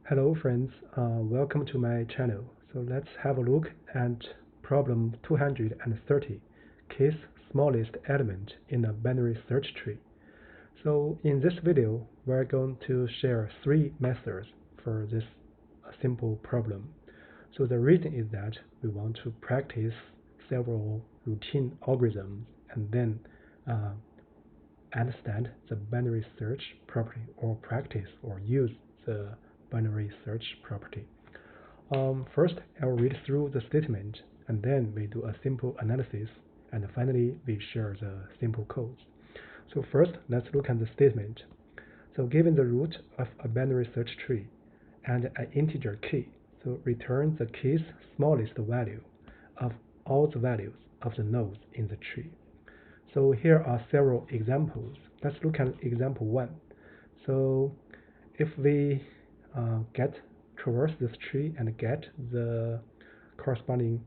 Hello friends, welcome to my channel. So let's have a look at problem 230, Kth smallest element in a binary search tree. So in this video, we're going to share three methods for this simple problem. So the reason is that we want to practice several routine algorithms and then understand the binary search property or practice or use the binary search property. First, I'll read through the statement, and then we do a simple analysis, and finally, we share the simple codes. So first, let's look at the statement. So given the root of a binary search tree and an integer key, so return the key's smallest value of all the values of the nodes in the tree. So here are several examples. Let's look at example 1. So if we traverse this tree and get the corresponding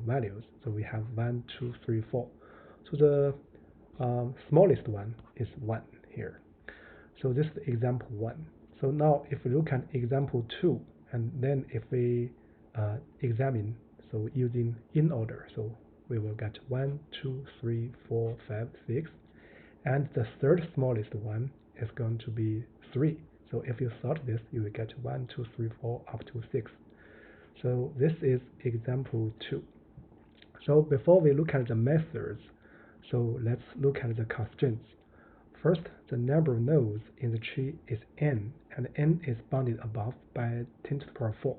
values, so we have 1, 2, 3, 4. So the smallest one is 1 here. So this is example 1. So now if we look at example 2, and then if we examine, so using Inorder, so we will get 1, 2, 3, 4, 5, 6, and the third smallest one is going to be 3. So if you sort this, you will get 1, 2, 3, 4 up to 6. So this is example 2. So before we look at the methods, so let's look at the constraints. First, the number of nodes in the tree is n, and n is bounded above by 10 to the power 4.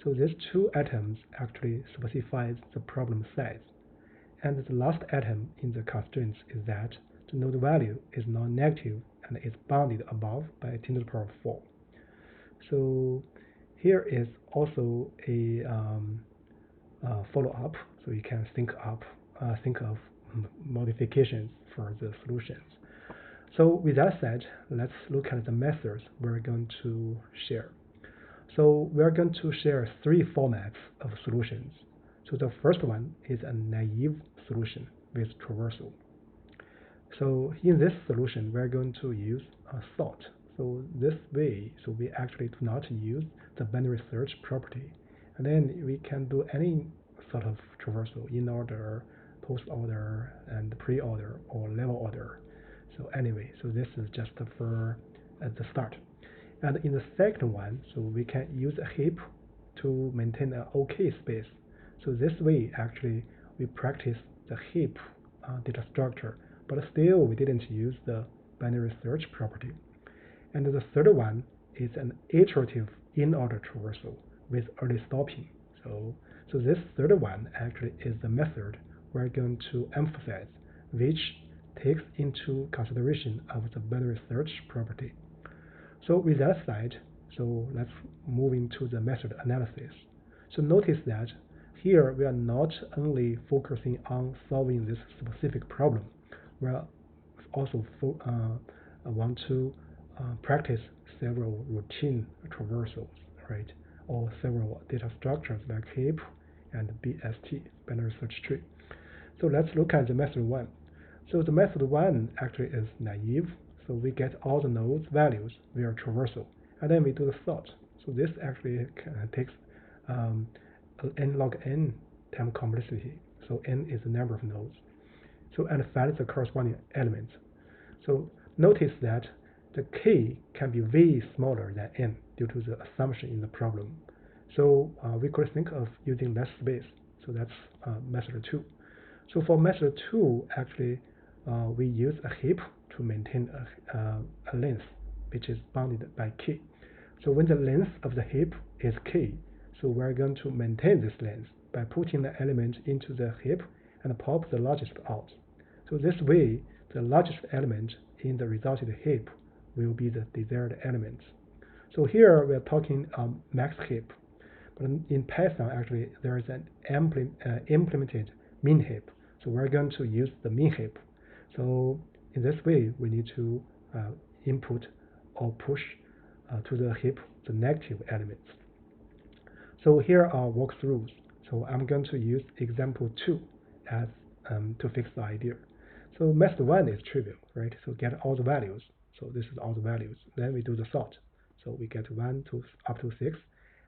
So these two items actually specifies the problem size. And the last item in the constraints is that the node value is non-negative and is bounded above by 10 to the power 4. So here is also a follow-up, so you can think of modifications for the solutions. So with that said, let's look at the methods we're going to share. So we're going to share three formats of solutions. So the first one is a naive solution with traversal. So in this solution, we're going to use a sort. So this way, so we actually do not use the binary search property. And then we can do any sort of traversal, in order, post order, and pre-order, or level order. So anyway, so this is just for at the start. And in the second one, so we can use a heap to maintain an OK space. So this way, actually, we practice the heap data structure, but still we didn't use the binary search property. And the third one is an iterative in-order traversal with early stopping. So this third one actually is the method we're going to emphasize, which takes into consideration of the binary search property. So with that said, so let's move into the method analysis. So notice that here we are not only focusing on solving this specific problem, we are also want to practice several routine traversals, right? Or several data structures like heap and BST, binary search tree. So let's look at the method 1. So the method 1 actually is naive. So we get all the nodes values via traversal, and then we do the sort. So this actually takes n log n time complexity. So n is the number of nodes. So and finds the corresponding elements. So notice that the k can be way smaller than n due to the assumption in the problem. So we could think of using less space. So that's method 2. So for method 2, actually, we use a heap to maintain a length which is bounded by k. So when the length of the heap is k, so we're going to maintain this length by putting the element into the heap and pop the largest out. So this way, the largest element in the resulted heap will be the desired element. So here we're talking max heap, but in Python actually there is an implemented min heap. So we're going to use the min heap. So in this way, we need to input or push to the heap the negative elements. So here are walkthroughs. So I'm going to use example 2 as to fix the idea. So method 1 is trivial, right? So get all the values. So this is all the values. Then we do the sort. So we get 1 to up to 6,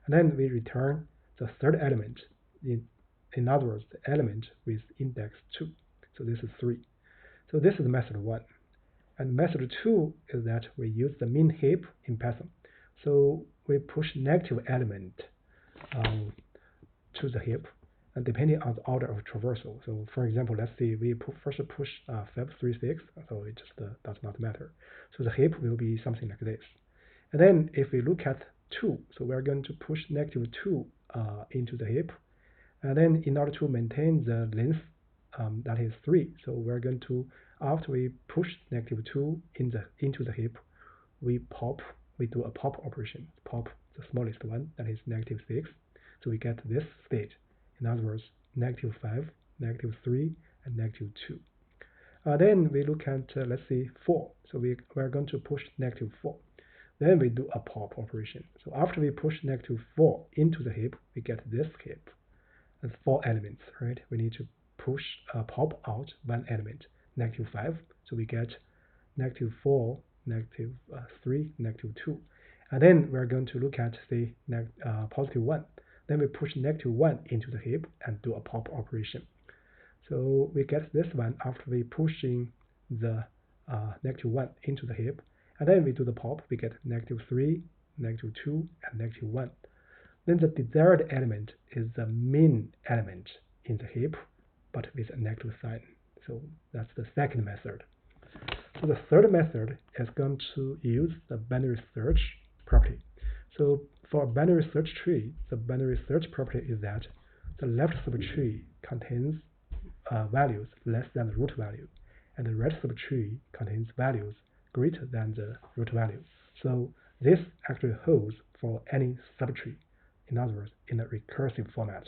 and then we return the third element. In other words, the element with index 2. So this is 3. So this is method 1. And method 2 is that we use the min heap in Python. So we push negative element to the heap, and depending on the order of traversal. So for example, let's see, we first push 536, so it just does not matter. So the heap will be something like this. And then if we look at 2, so we're going to push negative 2 into the heap. And then in order to maintain the length, that is 3, so we're going to, after we push negative 2 into the heap, we do a pop operation, pop the smallest one, that is negative 6. So we get this state. In other words, negative 5, negative 3, and negative 2. Then we look at, let's see, 4. So we're going to push negative 4. Then we do a pop operation. So after we push negative 4 into the heap, we get this heap. That's 4 elements, right? We need to push pop out 1 element, negative 5. So we get negative 4, negative 3, negative 2. And then we're going to look at the positive 1. Then we push negative 1 into the heap and do a pop operation. So we get this one after we pushing the negative 1 into the heap. And then we do the pop, we get negative 3, negative 2, and negative 1. Then the desired element is the min element in the heap, but with a negative sign. So that's the second method. So the third method is going to use the binary search property. So for a binary search tree, the binary search property is that the left subtree contains values less than the root value, and the right subtree contains values greater than the root value. So this actually holds for any subtree, in other words, in a recursive format.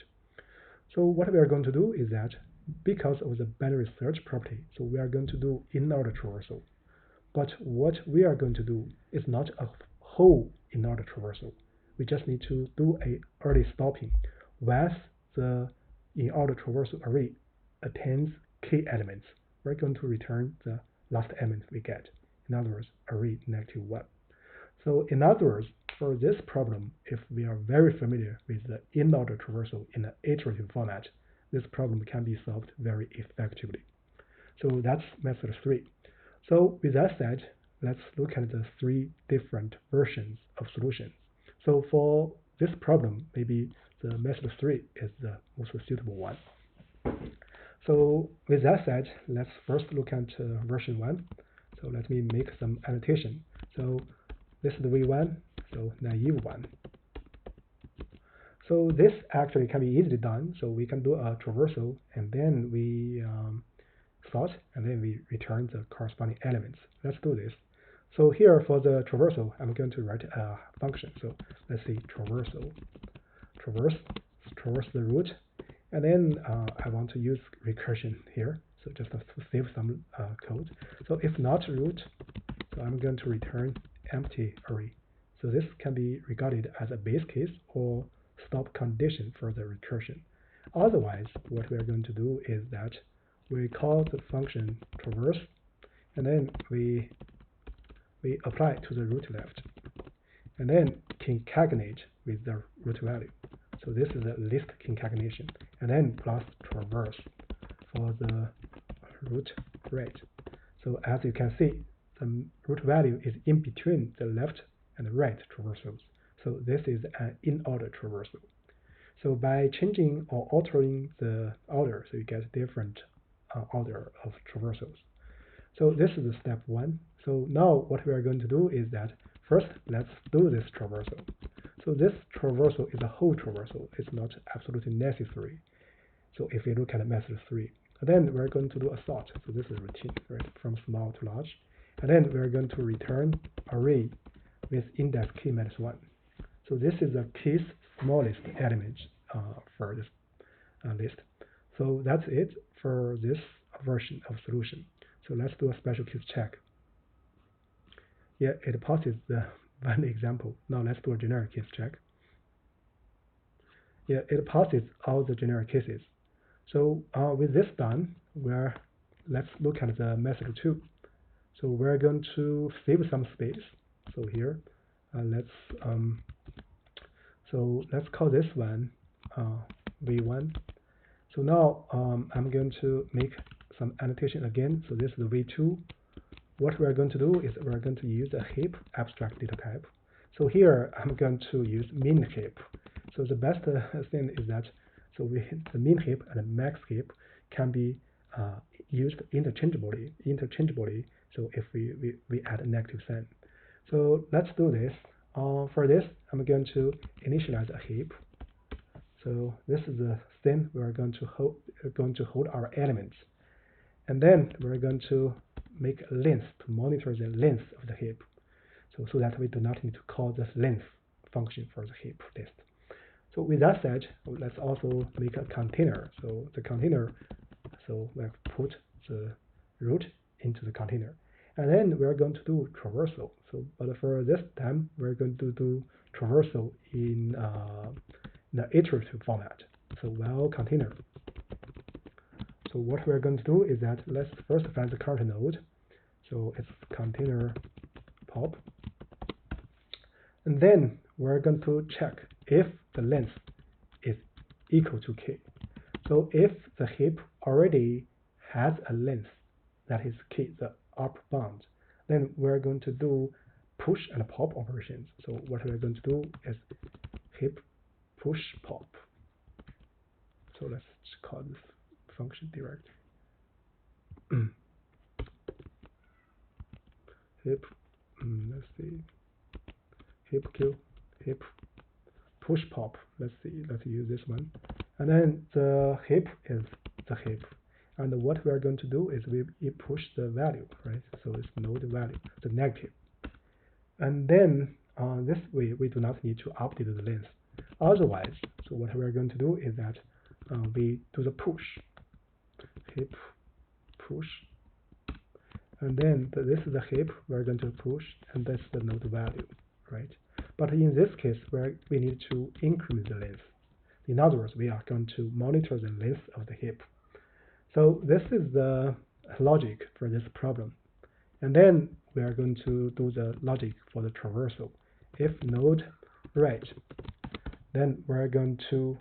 So what we are going to do is that because of the binary search property, so we are going to do in-order traversal. But what we are going to do is not a whole in-order traversal. We just need to do a early stopping. Once the in-order traversal array attains k elements, we're going to return the last element we get. In other words, array negative 1. So in other words, for this problem, if we are very familiar with the in-order traversal in an iterative format, this problem can be solved very effectively. So that's method 3. So with that said, let's look at the 3 different versions of solutions. So for this problem, maybe the method 3 is the most suitable one. So with that said, let's first look at version 1. So let me make some annotation. So this is the V1, so naive one. So this actually can be easily done. So we can do a traversal, and then we sort, and then we return the corresponding elements. Let's do this. So here for the traversal, I'm going to write a function. So let's see, traversal, traverse the root, and then I want to use recursion here. So just to save some code. So if not root, so I'm going to return empty array. So this can be regarded as a base case or stop condition for the recursion. Otherwise, what we are going to do is that we call the function traverse, and then we apply to the root left, and then concatenate with the root value. So this is a list concatenation, and then plus traverse for the root right. So as you can see, the root value is in between the left and the right traversals. So this is an in-order traversal. So by changing or altering the order, so you get different order of traversals. So this is step 1. So now what we are going to do is that first let's do this traversal. So this traversal is a whole traversal. It's not absolutely necessary. So if we look at method 3, then we're going to do a sort. So this is routine, right, from small to large. And then we're going to return array with index k-1. So this is the Kth smallest element for this list. So that's it for this version of solution. So let's do a special case check. Yeah, it passes the one example. Now let's do a generic case check. Yeah, it passes all the generic cases. So with this done, let's look at the method 2. So we're going to save some space. So here, let's call this one v1. So now I'm going to make some annotation again. So this is the v2. What we're going to do is we're going to use a heap abstract data type. So here I'm going to use min heap. So the best thing is that the min heap and the max heap can be used interchangeably. So if we add a negative sign. So let's do this. For this, I'm going to initialize a heap. So this is the thing we're going to hold our elements, and then we're going to make a length to monitor the length of the heap, so that we do not need to call this length function for the heap list. So with that said, let's also make a container. So the container, so we'll put the root into the container, and then we're going to do traversal. So but for this time, we're going to do traversal in the iterative format. So while container. So what we're going to do is that let's first find the current node. So it's container pop. And then we're going to check if the length is equal to k. So if the heap already has a length that is k, the upper bound, then we're going to do push and pop operations. So what we're going to do is heap push pop. So let's call this function directly. Heap, let's see, heap q, heap push pop. Let's use this one. And then the heap is the heap. And what we are going to do is we push the value, right? So it's node value, the negative. And then this way, we do not need to update the length. Otherwise, so what we're going to do is that we do the push, heap push, and then this is the heap we're going to push, and that's the node value, right? But in this case, we need to increment the length. In other words, we are going to monitor the length of the heap. So this is the logic for this problem. And then we are going to do the logic for the traversal. If node right, then we're going to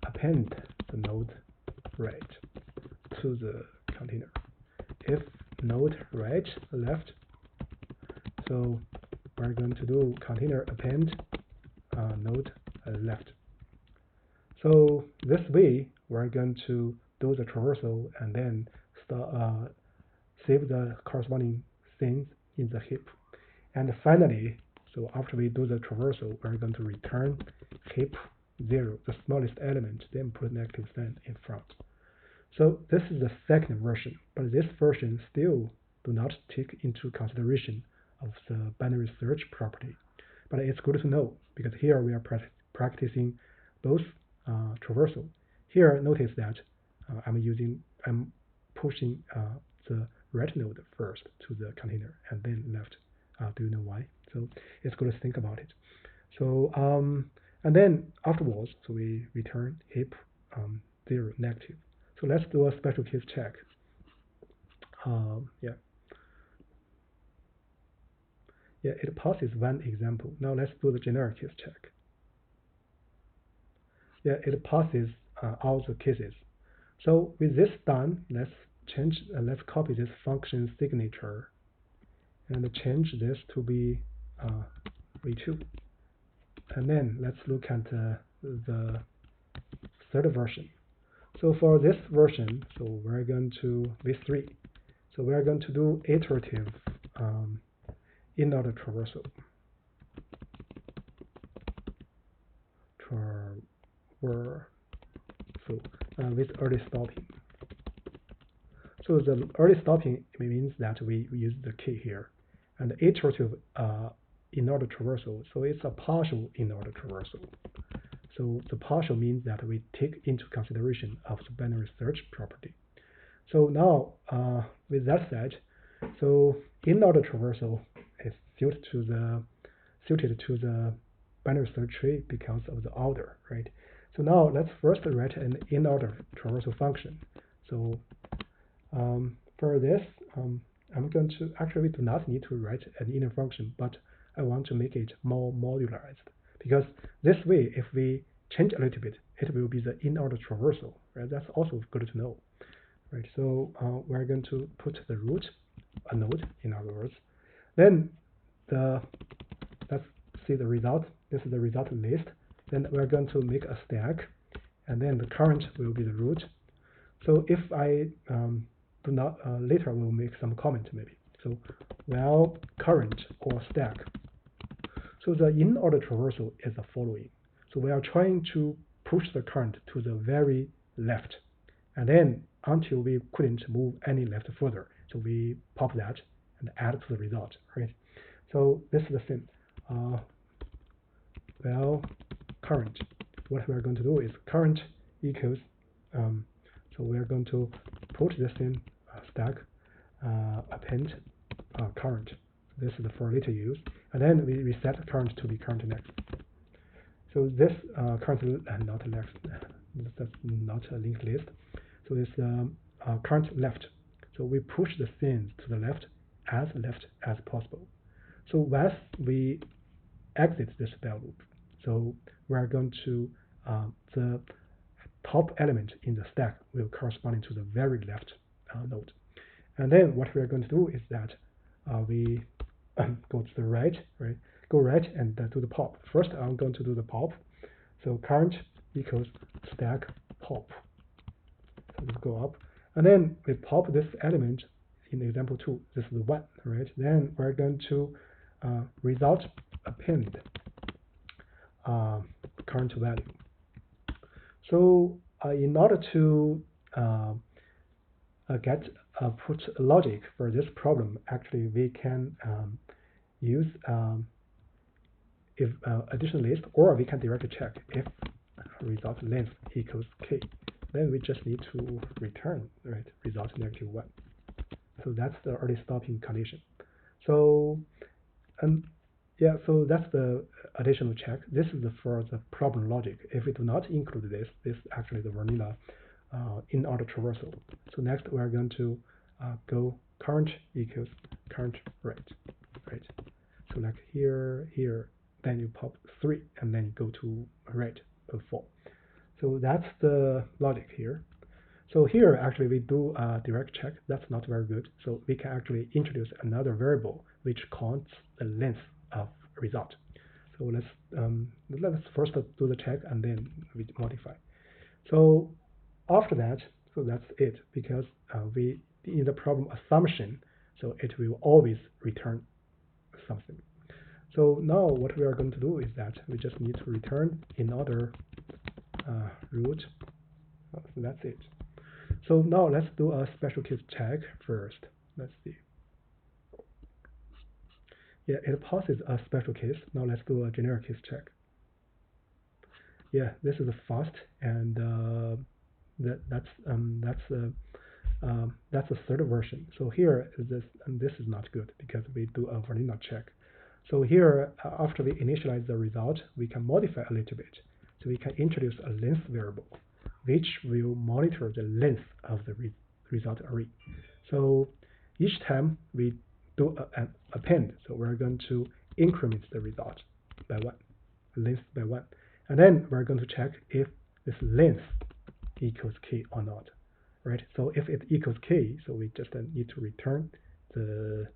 append the node right to the container. If node right left, so we're going to do container append node left. So this way, we're going to do the traversal and then save the corresponding things in the heap. And finally, so after we do the traversal, we're going to return heap 0, the smallest element, then put negative sign in front. So this is the second version, but this version still do not take into consideration of the binary search property. But it's good to know, because here we are practicing both traversal. Here, notice that I'm pushing the right node first to the container and then left. Do you know why? So it's good to think about it. So and then afterwards, so we return heap 0 negative. So let's do a special case check. It passes one example. Now let's do the generic case check. It passes all the cases. So with this done, let's copy this function signature and change this to be v2. And then let's look at the third version. So for this version, so we're going to v3. So we're going to do iterative Inorder traversal. With early stopping. So the early stopping means that we use the key here, and the iterative Inorder traversal. So it's a partial Inorder traversal. So the partial means that we take into consideration of the binary search property. So now, with that said, so Inorder traversal is suited to the binary search tree because of the order, right? So now let's first write an Inorder traversal function. So for this, I'm going to actually we do not need to write an inner function, but I want to make it more modularized, because this way, if we change a little bit, it will be the in-order traversal, right? That's also good to know, right? So we're going to put the root, a node, in other words. Then let's see the result. This is the result list. Then we're going to make a stack, and then the current will be the root. So if I do not, later we'll make some comment maybe. So while current or stack. So the in-order traversal is the following. So we are trying to push the current to the very left, and then until we couldn't move any left further. So we pop that and add to the result, right? So this is the same. Well, current. What we are going to do is current equals. So we are going to put this in stack append current. This is the for later use, and then we reset current to be current next. So this current not next. That's not a linked list. So it's current left. So we push the things to the left as possible. So once we exit this while loop, so we are going to the top element in the stack will correspond to the very left node. And then what we are going to do is that we go to the right, Go right and do the pop. First, I'm going to do the pop. So current equals stack pop. So let's go up, and then we pop this element in example 2. This is 1, right? Then we're going to result append current value. So in order to put logic for this problem, actually we can use if additional list, or we can directly check if result length equals k. Then we just need to return result -1. So that's the early stopping condition. So yeah, so that's the additional check. This is for the problem logic. If we do not include this is actually the vanilla in-order traversal. So next we are going to go current equals current right. So like here, then you pop 3, and then you go to right of 4. So that's the logic here. So here actually we do a direct check. That's not very good. So we can actually introduce another variable which counts the length of result. So let's first do the check and then we modify. So after that, so that's it, because we in the problem assumption, so it will always return something. So now what we are going to do is that we just need to return in-order root. So that's it. So now let's do a special case check first. Let's see. Yeah, it passes a special case. Now let's do a generic case check. Yeah, this is fast, and that's the third version. So here is this, and this is not good because we do a vanilla check. So here, after we initialize the result, we can modify a little bit. So we can introduce a length variable, which will monitor the length of the result array. So each time we do an append, so we're going to increment the result by 1, length by 1. And then we're going to check if this length equals k or not, right? So if it equals k, so we just need to return the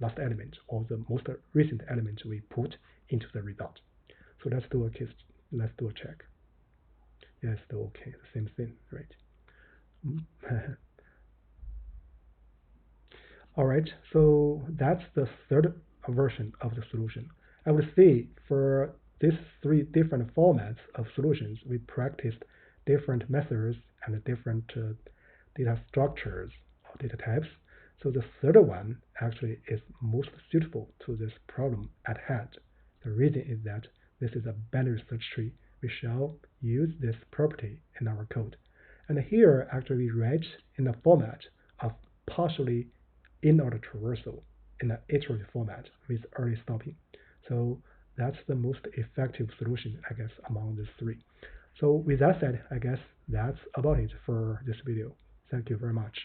last element or the most recent element we put into the result. So let's do a case. Let's do a check. Yeah, it's still okay. The same thing, right? All right. So that's the third version of the solution. I would say for these 3 different formats of solutions, we practiced different methods and different data structures or data types. So the third one actually is most suitable to this problem at hand. The reason is that this is a binary search tree. We shall use this property in our code. And here actually we write in the format of partially in-order traversal in an iterative format with early stopping. So that's the most effective solution, I guess, among these 3. So with that said, I guess that's about it for this video. Thank you very much.